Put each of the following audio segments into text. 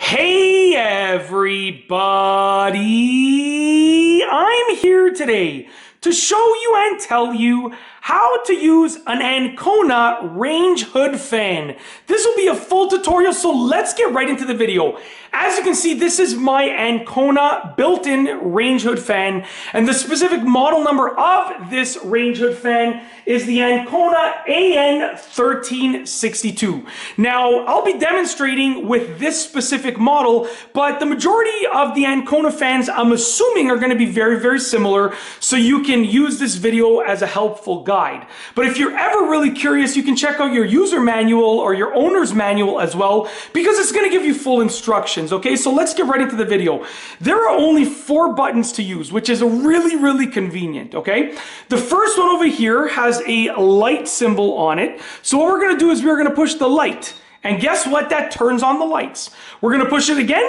Hey everybody! I'm here today to show you and tell you how to use an Ancona Range Hood Fan. This will be a full tutorial, so let's get right into the video. As you can see, this is my Ancona built-in range hood fan, and the specific model number of this range hood fan is the Ancona AN1362. Now, I'll be demonstrating with this specific model, but the majority of the Ancona fans, I'm assuming, are going to be very, very similar, so you can use this video as a helpful guide. But if you're ever really curious, you can check out your user manual or your owner's manual as well, because it's going to give you full instructions. Okay, so let's get right into the video. There are only 4 buttons to use, which is really, really convenient. Okay, the first one over here has a light symbol on it. So what we're going to do is we're going to push the light, and guess what? That turns on the lights. We're going to push it again,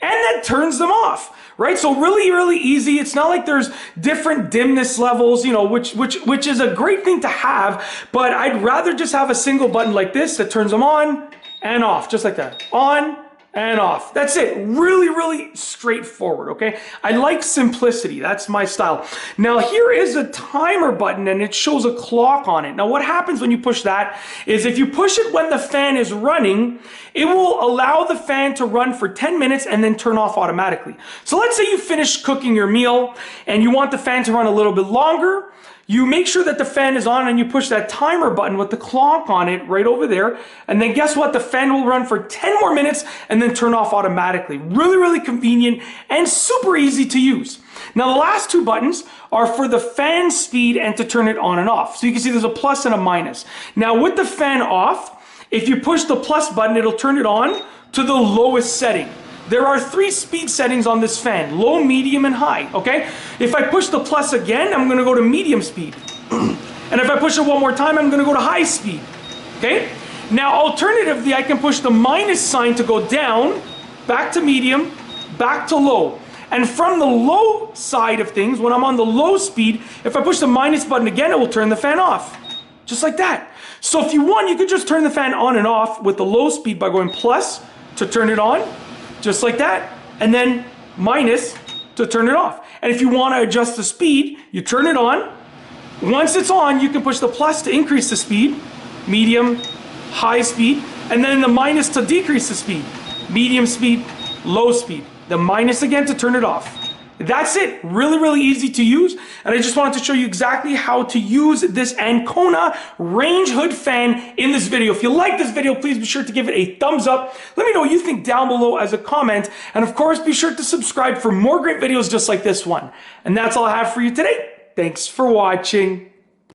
and that turns them off. Right, so really, really easy. It's not like there's different dimness levels, you know, which is a great thing to have, but I'd rather just have a single button like this that turns them on and off, just like that. On and off. That's it. Really, really straightforward, okay? I like simplicity. That's my style. Now, here is a timer button, and it shows a clock on it. Now, what happens when you push that is if you push it when the fan is running, it will allow the fan to run for 10 minutes and then turn off automatically. So let's say you finish cooking your meal and you want the fan to run a little bit longer. You make sure that the fan is on and you push that timer button with the clock on it right over there. And then guess what? The fan will run for 10 more minutes and then turn off automatically. Really, really convenient and super easy to use. Now, the last 2 buttons are for the fan speed and to turn it on and off. So you can see there's a plus and a minus. Now, with the fan off, if you push the plus button, it'll turn it on to the lowest setting. There are 3 speed settings on this fan: low, medium, and high, okay? If I push the plus again, I'm gonna go to medium speed. And if I push it one more time, I'm gonna go to high speed, okay? Now, alternatively, I can push the minus sign to go down, back to medium, back to low. And from the low side of things, when I'm on the low speed, if I push the minus button again, it will turn the fan off. Just like that. So if you want, you could just turn the fan on and off with the low speed by going plus to turn it on, just like that, and then minus to turn it off. And if you want to adjust the speed, you turn it on. Once it's on, you can push the plus to increase the speed, medium, high speed, and then the minus to decrease the speed, medium speed, low speed. The minus again to turn it off. That's it. Really, really easy to use. And I just wanted to show you exactly how to use this Ancona Range Hood Fan in this video. If you like this video, please be sure to give it a thumbs up. Let me know what you think down below as a comment. And of course, be sure to subscribe for more great videos just like this one. And that's all I have for you today. Thanks for watching.